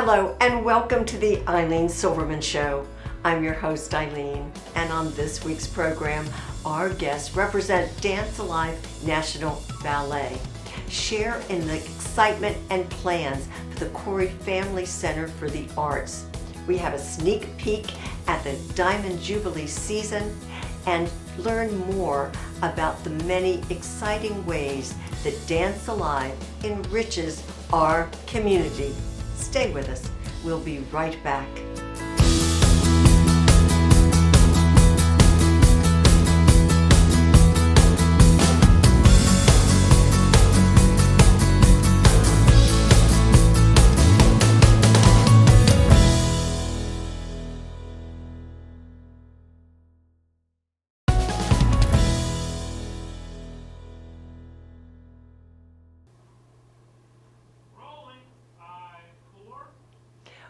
Hello and welcome to the Ilene Silverman Show. I'm your host Ilene, and on this week's program, our guests represent Dance Alive National Ballet. Share in the excitement and plans for the Corey Family Center for the Arts. We have a sneak peek at the Diamond Jubilee season and learn more about the many exciting ways that Dance Alive enriches our community. Stay with us. We'll be right back.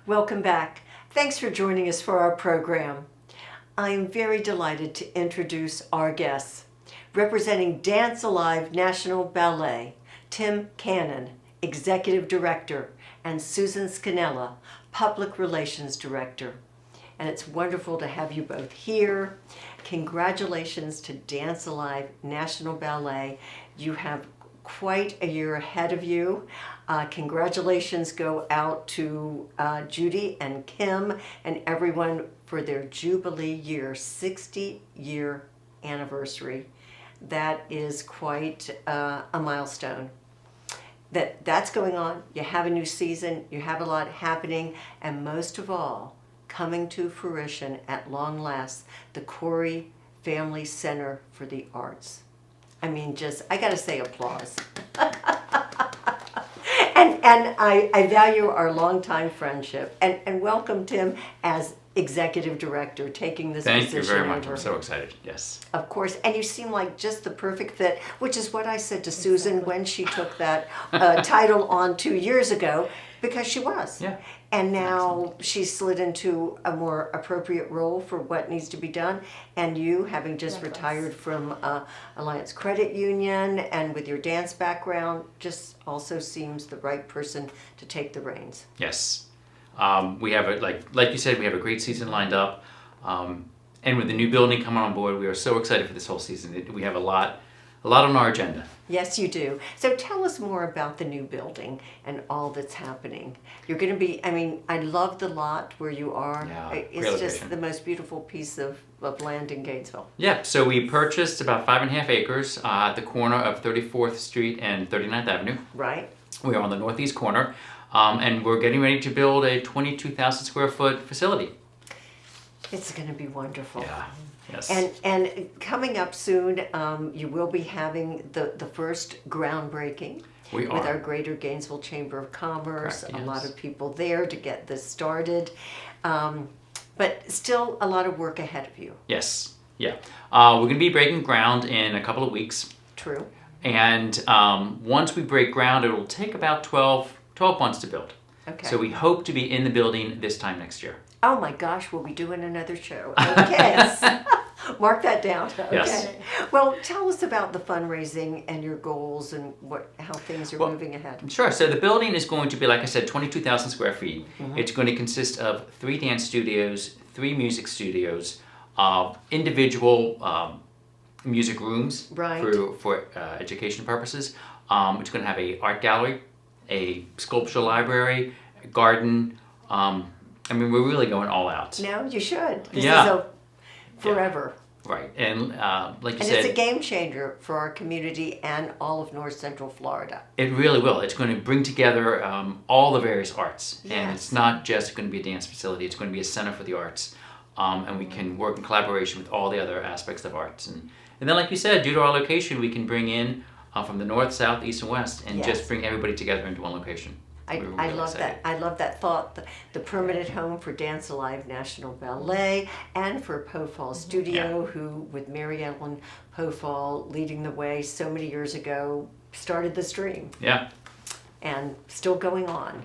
Welcome back. Thanks for joining us for our program. I am very delighted to introduce our guests. Representing Dance Alive National Ballet, Tim Cannon, Executive Director, and Susan Scannella, Public Relations Director. And it's wonderful to have you both here. Congratulations to Dance Alive National Ballet. You have quite a year ahead of you. Congratulations go out to Judy and Kim and everyone for their Jubilee year, 60-year anniversary. That is quite a milestone. That's going on. You have a new season, you have a lot happening, and most of all, coming to fruition at long last, the Corey Family Center for the Arts. I mean, I gotta say applause. And I value our longtime friendship. And welcome, Tim, as Executive Director, taking this position. Thank you very much. over. I'm so excited. Yes. Of course. And you seem like just the perfect fit, which is what I said to Susan when she took that title on 2 years ago, because she was. Yeah. And now she's slid into a more appropriate role for what needs to be done. And you, having just retired from Alliance Credit Union and with your dance background, just also seems the right person to take the reins. Yes. We have like you said, we have a great season lined up. And with the new building coming on board, we are so excited for this whole season. We have a lot on our agenda. Yes, you do. So tell us more about the new building and all that's happening. You're going to be, I love the lot where you are. Yeah, it's just the most beautiful piece of land in Gainesville. Yeah, so we purchased about 5.5 acres at the corner of 34th Street and 39th Avenue. Right. We are on the northeast corner, and we're getting ready to build a 22,000 square foot facility. It's going to be wonderful. Yeah. Yes. And coming up soon, you will be having the first groundbreaking. We are. With our Greater Gainesville Chamber of Commerce. Correct, a yes. lot of people there to get this started. But still a lot of work ahead of you. Yes. Yeah. We're going to be breaking ground in a couple of weeks. True. And once we break ground, it will take about 12 months to build. Okay. So we hope to be in the building this time next year. Oh my gosh, we'll be doing another show. Okay. Mark that down. Okay. Yes. Well, tell us about the fundraising and your goals and how things are moving ahead. Sure. So the building is going to be, like I said, 22,000 square feet. Mm-hmm. It's going to consist of 3 dance studios, 3 music studios, individual music rooms Right. for education purposes. It's going to have a art gallery, a sculpture library, a garden. We're really going all out. No, you should. This Yeah. is a forever. Right. And like you And said, it's a game changer for our community and all of North Central Florida. it really will. It's going to bring together all the various arts. And Yes. it's not just going to be a dance facility. It's going to be a center for the arts. And we can work in collaboration with all the other aspects of arts. And then, like you said, due to our location, we can bring in from the north, south, east, and west and Yes. just bring everybody together into one location. I love that. I love that thought. The permanent home for Dance Alive National Ballet and for Pofall Studio, who, with Mary Ellen Pofall leading the way so many years ago, started this dream. Yeah. And still going on.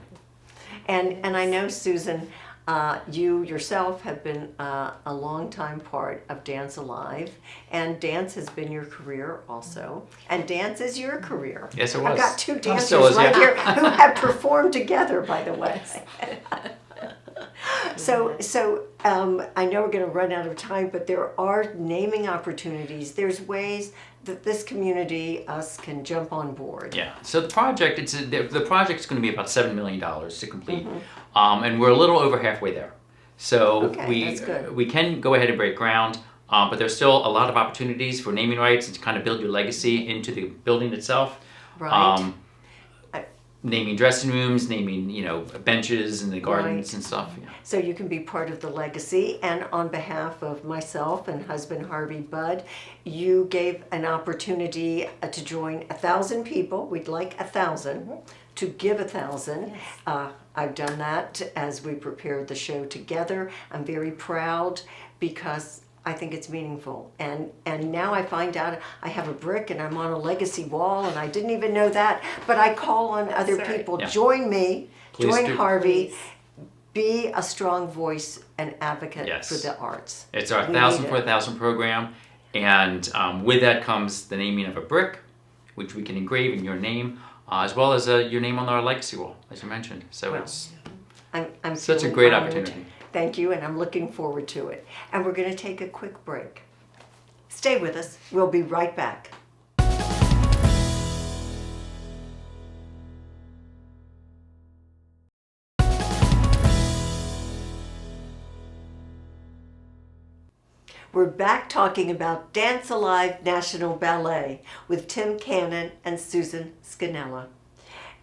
And I know, Susan, You yourself have been a longtime part of Dance Alive, and dance has been your career also, and dance is your career. Yes, it was. I've got two Still dancers is, right yeah. here who have performed together, by the way. So I know we're going to run out of time, but there are naming opportunities. There's ways that this community, us, can jump on board. Yeah. So the project, the project's going to be about $7 million to complete, and we're a little over halfway there. So Okay, that's good. we can go ahead and break ground, but there's still a lot of opportunities for naming rights and to kind of build your legacy into the building itself. Right. Naming dressing rooms, naming benches in the gardens Right. and stuff. Yeah. So you can be part of the legacy. And on behalf of myself and husband Harvey Budd, you gave an opportunity to join 1,000 people. We'd like 1,000 to give 1,000. I've done that as we prepared the show together. I'm very proud because I think it's meaningful. And now I find out I have a brick and I'm on a legacy wall, and I didn't even know that. But I call on other right. people. Yeah. Join me. Please Join do. Harvey. Please. Be a strong voice and advocate Yes. for the arts. It's our We 1,000 need for it. 1,000 program, and with that comes the naming of a brick, which we can engrave in your name, as well as your name on our legacy wall, as you mentioned. So Well, it's I'm such a feeling great honored. opportunity. Thank you, and I'm looking forward to it. And we're going to take a quick break. Stay with us. We'll be right back. We're back talking about Dance Alive National Ballet with Tim Cannon and Susan Scannella.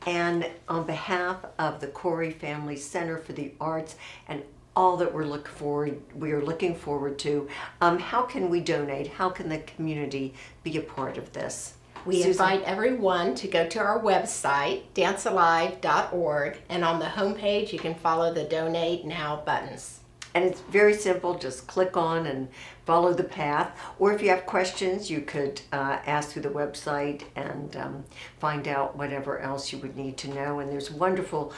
And on behalf of the Corey Family Center for the Arts and all that we are looking forward to, how can we donate? How can the community be a part of this? We Susan? invite everyone to go to our website, dancealive.org, and on the homepage you can follow the Donate Now buttons. And it's very simple, just click on and follow the path. Or if you have questions, you could ask through the website and find out whatever else you would need to know. And there's wonderful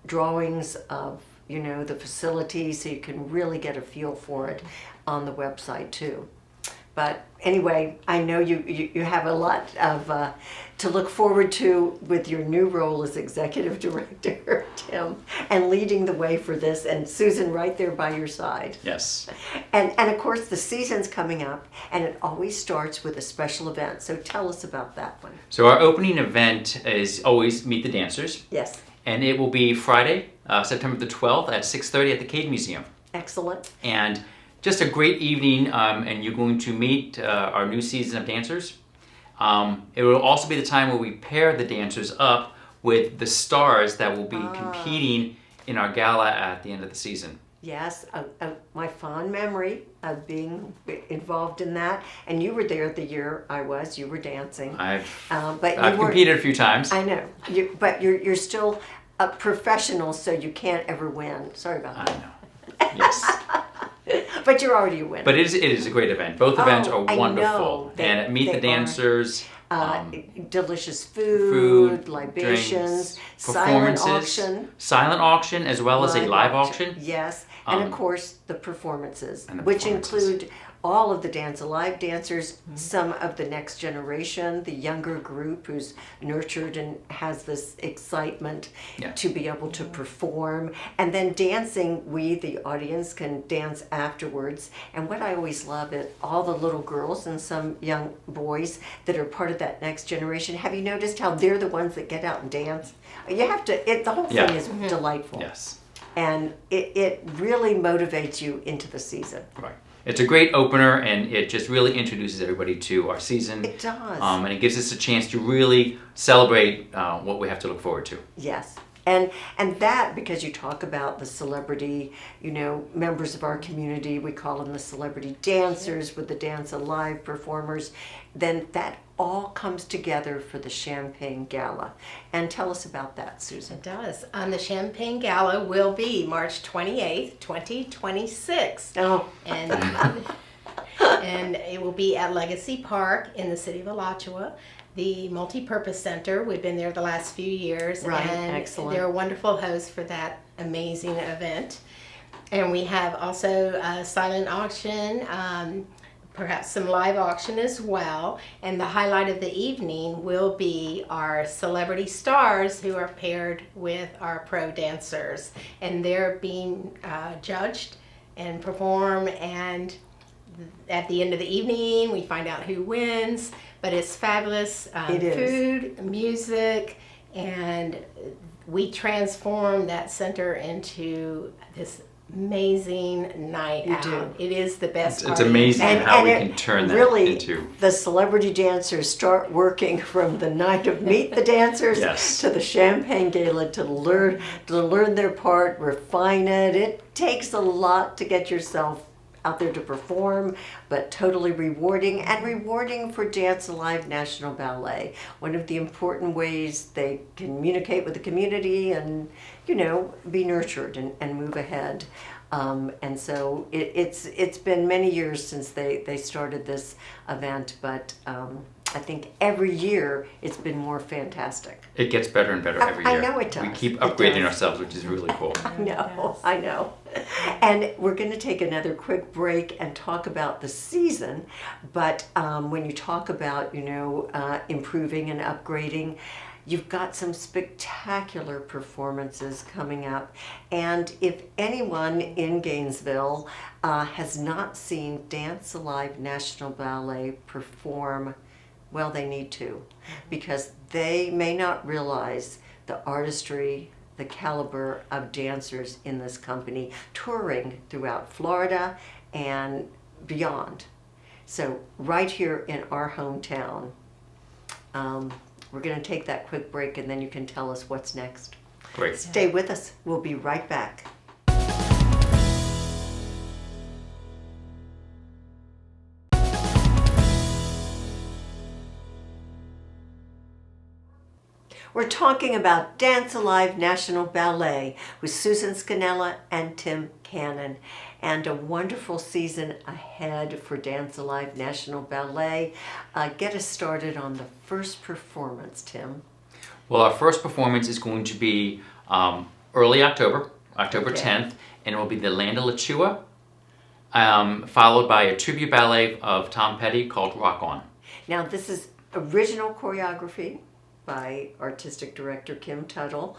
drawings of, the facility, so you can really get a feel for it on the website too. But anyway, I know you have a lot of to look forward to with your new role as executive director, Tim, and leading the way for this, and Susan right there by your side. Yes. And of course the season's coming up, and it always starts with a special event. So tell us about that one. So our opening event is always Meet the Dancers, Yes, and it will be Friday, September the 12th at 6:30 at the Cade Museum. excellent. And just a great evening, and you're going to meet our new season of dancers. It will also be the time where we pair the dancers up with the stars that will be competing in our gala at the end of the season. Yes, my fond memory of being involved in that, and you were there the year you were dancing. I've But I've you weren't- competed a few times. I know, but you're still a professional, so you can't ever win. Sorry about I that. know. Yes. But you're already a winner. But it is a great event. Both events are I wonderful. know. And Meet the They are. Dancers, Delicious food, food, libations, drinks, silent performances, auction. silent auction as well as a live auction. Yes, and of Um, course the performances, and the which performances. include all of the Dance Alive dancers, some of the next generation, the younger group who's nurtured and has this excitement Yeah. to be able to perform. And then dancing, we, the audience, can dance afterwards. And what I always love is all the little girls and some young boys that are part of that next generation. Have you noticed how they're the ones that get out and dance? You have to, the whole thing Yeah. is delightful. Yes. And it really motivates you into the season. Right. It's a great opener, and it just really introduces everybody to our season. It does. And it gives us a chance to really celebrate what we have to look forward to. Yes. And that, because you talk about the celebrity, members of our community, we call them the celebrity dancers with the Dance Alive performers, then that all comes together for the Champagne Gala. And tell us about that, Susan. It does. The Champagne Gala will be March 28th, 2026. Oh, And, and it will be at Legacy Park in the city of Alachua. the Multi-Purpose Center. We've been there the last few years. Right, and excellent. they're a wonderful host for that amazing event. And we have also a silent auction, perhaps some live auction as well. And the highlight of the evening will be our celebrity stars who are paired with our pro dancers. And they're being judged and perform, and at the end of the evening we find out who wins. But it's fabulous. It is. Food, music, and we transform that center into this amazing night You out. do. It is the best It's party. amazing how we it can turn that really, into. the celebrity dancers start working from the night of Meet the Dancers Yes. to the Champagne Gala to learn their part, refine it. It takes a lot to get yourself out there to perform, but totally rewarding, and rewarding for Dance Alive National Ballet. One of the important ways they communicate with the community and, be nurtured and move ahead. And so it's been many years since they started this event, but I think every year it's been more fantastic. It gets better and better every year. I know it does. We keep It upgrading does. ourselves, which is really cool. I know. And we're going to take another quick break and talk about the season. But when you talk about, improving and upgrading, you've got some spectacular performances coming up. And if anyone in Gainesville has not seen Dance Alive National Ballet perform, well, they need to, because they may not realize the artistry, the caliber of dancers in this company touring throughout Florida and beyond. So right here in our hometown, we're going to take that quick break, and then you can tell us what's next. Great. Stay with us. We'll be right back. We're talking about Dance Alive National Ballet with Susan Scannella and Tim Cannon, and a wonderful season ahead for Dance Alive National Ballet. Get us started on the first performance, Tim. Well, our first performance is going to be early October, October Okay. 10th, and it will be the Land of Lachua, followed by a tribute ballet of Tom Petty called Rock On. Now, this is original choreography by artistic director Kim Tuttle.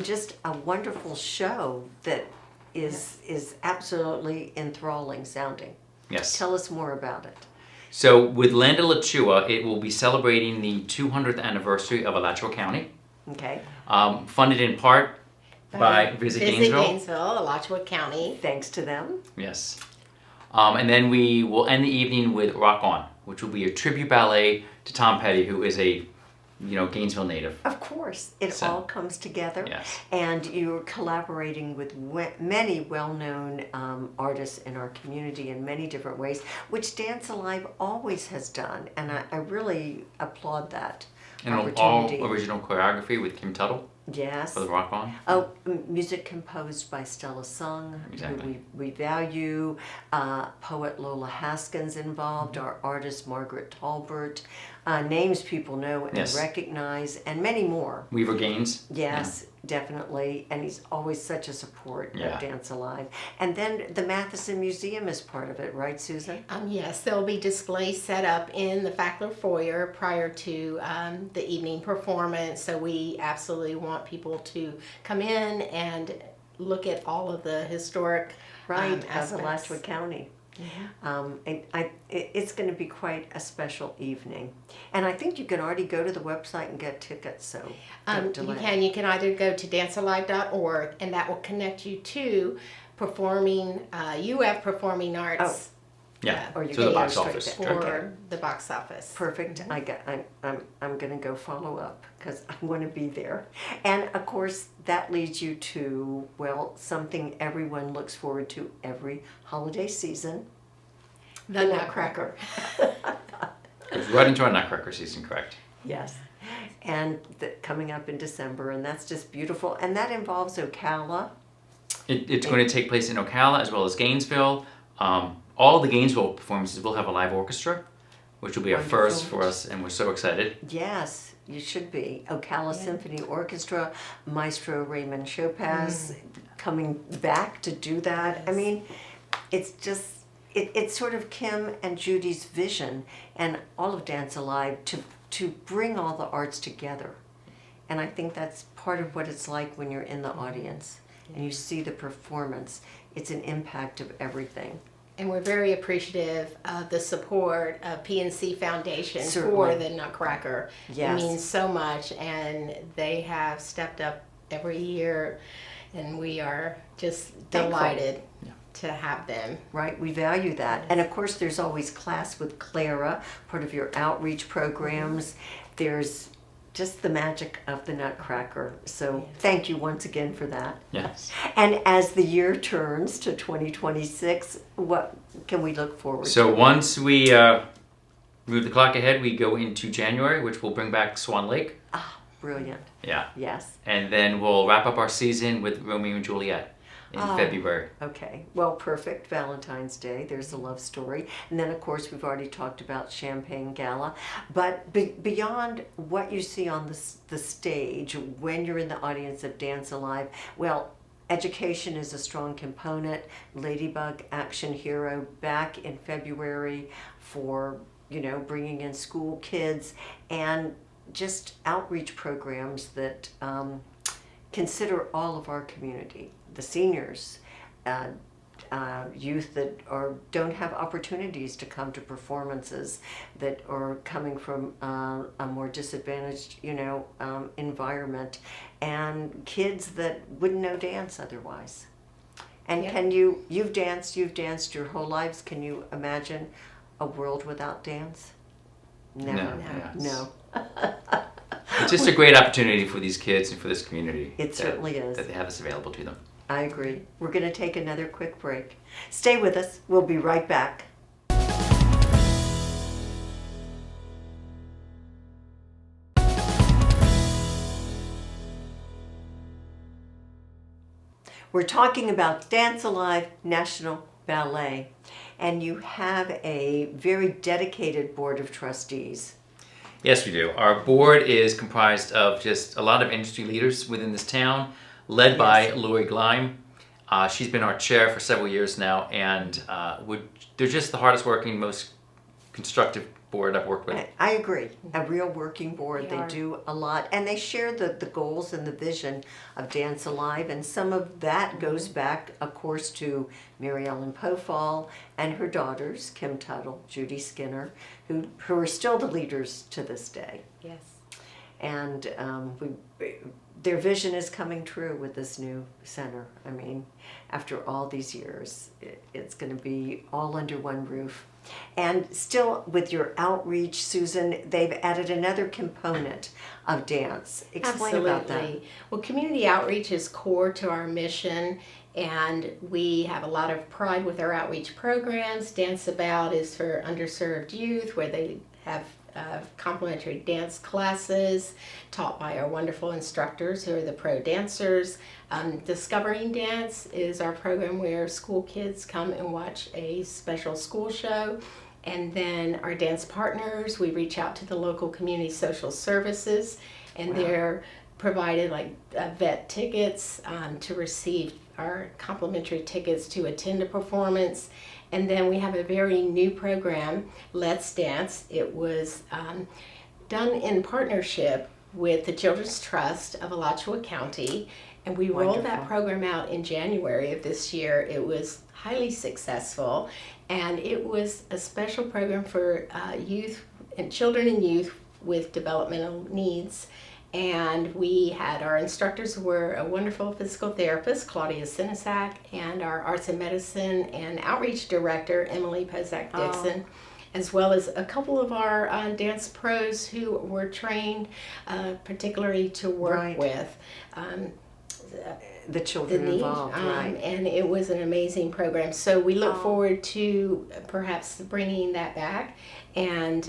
Just a wonderful show that is absolutely enthralling sounding. Yes. Tell us more about it. So with Land of Lachua, it will be celebrating the 200th anniversary of Alachua County, Okay. funded in part by Visit Gainesville. Alachua County. Thanks to them. Yes. And then we will end the evening with Rock On, which will be a tribute ballet to Tom Petty, who is a Gainesville native. Of course, it So, all comes together. yes. And you're collaborating with many well-known artists in our community in many different ways, which Dance Alive always has done. And I really applaud that And opportunity. all original choreography with Kim Tuttle Yes. for the Rock On. Oh, music composed by Stella Sung, Exactly. who we value. Poet Lola Haskins involved, our artist Margaret Talbert, names people know and Yes. recognize, and many more. Weaver Gaines. Yes, definitely. And he's always such a support Yeah. of Dance Alive. And then the Matheson Museum is part of it, right, Susan? Yes, there will be displays set up in the Fackler foyer prior to the evening performance. So we absolutely want people to come in and look at all of the historic Right, of aspects. Alachua County. It's going to be quite a special evening. And I think you can already go to the website and get tickets, so don't delay. You can either go to dancealive.org, and that will connect you to performing UF Performing Arts Yeah. Or you to the can box go straight office. there. for Okay. the box office. Perfect. I'm going to go follow up because I want to be there. And of course, that leads you to, well, something everyone looks forward to every holiday season. The Nutcracker. Goes right into our Nutcracker season, correct? Yes. And coming up in December, and that's just beautiful. And that involves Ocala. It's going to take place in Ocala as well as Gainesville. All the Gainesville performances will have a live orchestra. which will be a Wonderful. first for us, and we're so excited. Yes, you should be. Ocala Symphony Orchestra, Maestro Raymond Chopaz coming back to do that. Yes. I mean, it's just, it's sort of Kim and Judy's vision and all of Dance Alive to bring all the arts together. And I think that's part of what it's like when you're in the audience and you see the performance. It's an impact of everything. And we're very appreciative of the support of PNC Foundation Certainly. for the Nutcracker. Yes. It means so much, and they have stepped up every year, and we are just Thankful. delighted to have them. Right, we value that. And of course, there's always Class with Clara, part of your outreach programs. There's just the magic of the Nutcracker. So thank you once again for that. Yes. And as the year turns to 2026, what can we look forward to? So once we move the clock ahead, we go into January, which will bring back Swan Lake. Ah, brilliant. Yeah. Yes. And then we'll wrap up our season with Romeo and Juliet in February. Okay. Well, perfect. Valentine's Day. There's a love story. And then, of course, we've already talked about Champagne Gala. But beyond what you see on the stage, when you're in the audience of Dance Alive, well, education is a strong component. Ladybug Action Hero back in February for, bringing in school kids and just outreach programs that consider all of our community, the seniors, youth that don't have opportunities to come to performances, that are coming from a more disadvantaged, environment, and kids that wouldn't know dance otherwise. And Yeah. can you've danced your whole lives. Can you imagine a world without dance? Never. No. No. It's just a great opportunity for these kids and for this community. It certainly is. That they have this available to them. I agree. We're going to take another quick break. Stay with us. We'll be right back. We're talking about Dance Alive National Ballet, and you have a very dedicated board of trustees. Yes, we do. Our board is comprised of just a lot of industry leaders within this town, led by Lori Gleim. She's been our chair for several years now, and they're just the hardest working, most constructive board I've worked with. I agree. A real working board. They They are. do a lot, and they share the goals and the vision of Dance Alive, and some of that goes back, of course, to Mary Ellen Pofall and her daughters, Kim Tuttle, Judy Skinner, who are still the leaders to this day. Yes. And their vision is coming true with this new center. I mean, after all these years, it's going to be all under one roof. And still, with your outreach, Susan, they've added another component of dance. Explain about that. Absolutely. Well, community outreach is core to our mission, and we have a lot of pride with our outreach programs. Dance About is for underserved youth, where they have complimentary dance classes taught by our wonderful instructors who are the pro dancers. Discovering Dance is our program where school kids come and watch a special school show. And then our dance partners, we reach out to the local community social services, and they're provided like vet tickets to receive our complimentary tickets to attend a performance. And then we have a very new program, Let's Dance. It was done in partnership with the Children's Trust of Alachua County, and we rolled that Wonderful. program out in January of this year. It was highly successful, and it was a special program for youth and children and youth with developmental needs. And we had our instructors were a wonderful physical therapist, Claudia Sinisak, and our arts and medicine and outreach director, Emily Pozak-Dixon, as well as a couple of our dance pros who were trained particularly to work Right. with The the children need. involved, right? And it was an amazing program. So we look forward to perhaps bringing that back and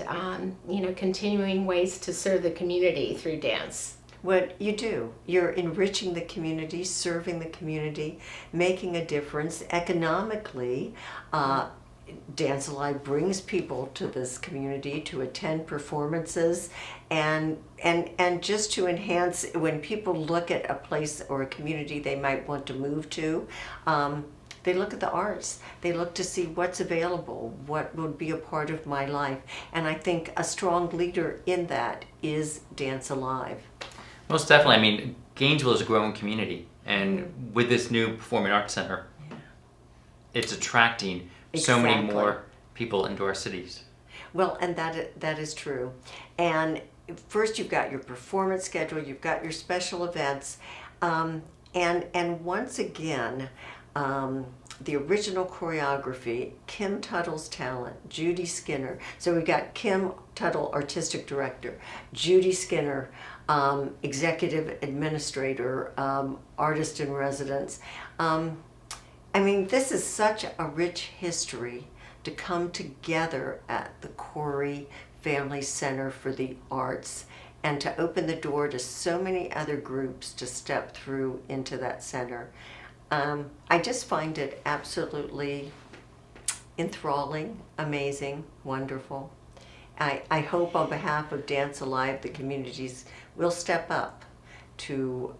continuing ways to serve the community through dance. What you do, you're enriching the community, serving the community, making a difference economically. Dance Alive brings people to this community to attend performances and just to enhance when people look at a place or a community they might want to move to. They look at the arts. They look to see what's available, what would be a part of my life. And I think a strong leader in that is Dance Alive. Most definitely. I mean, Gainesville is a growing community, and with this new Performing Arts Center, it's attracting so many Exactly. more people into our cities. Well, and that is true. And first you've got your performance schedule, you've got your special events, and once again, the original choreography, Kim Tuttle's talent, Judy Skinner. So we've got Kim Tuttle, artistic director, Judy Skinner, executive administrator, artist in residence. I mean, this is such a rich history to come together at the Corey Family Center for the Arts and to open the door to so many other groups to step through into that center. I just find it absolutely enthralling, amazing, wonderful. I hope on behalf of Dance Alive, the communities will step up to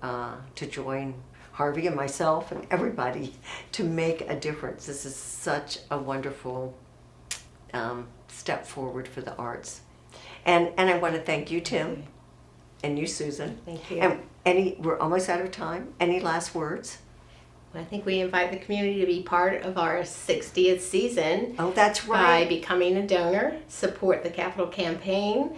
join Harvey and myself and everybody to make a difference. This is such a wonderful step forward for the arts. And I want to thank you, Tim, and you, Susan. Thank you. And we're almost out of time. Any last words? I think we invite the community to be part of our 60th season. Oh, that's By right. becoming a donor, support the capital campaign,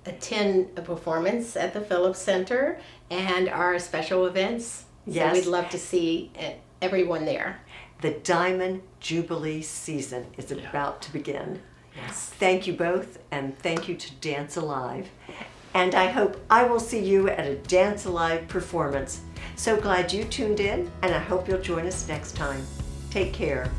attend a performance at the Phillips Center, and our special events. Yes. So we'd love to see everyone there. The Diamond Jubilee season is about to begin. Yes. Thank you both, and thank you to Dance Alive. And I hope I will see you at a Dance Alive performance. So glad you tuned in, and I hope you'll join us next time. Take care.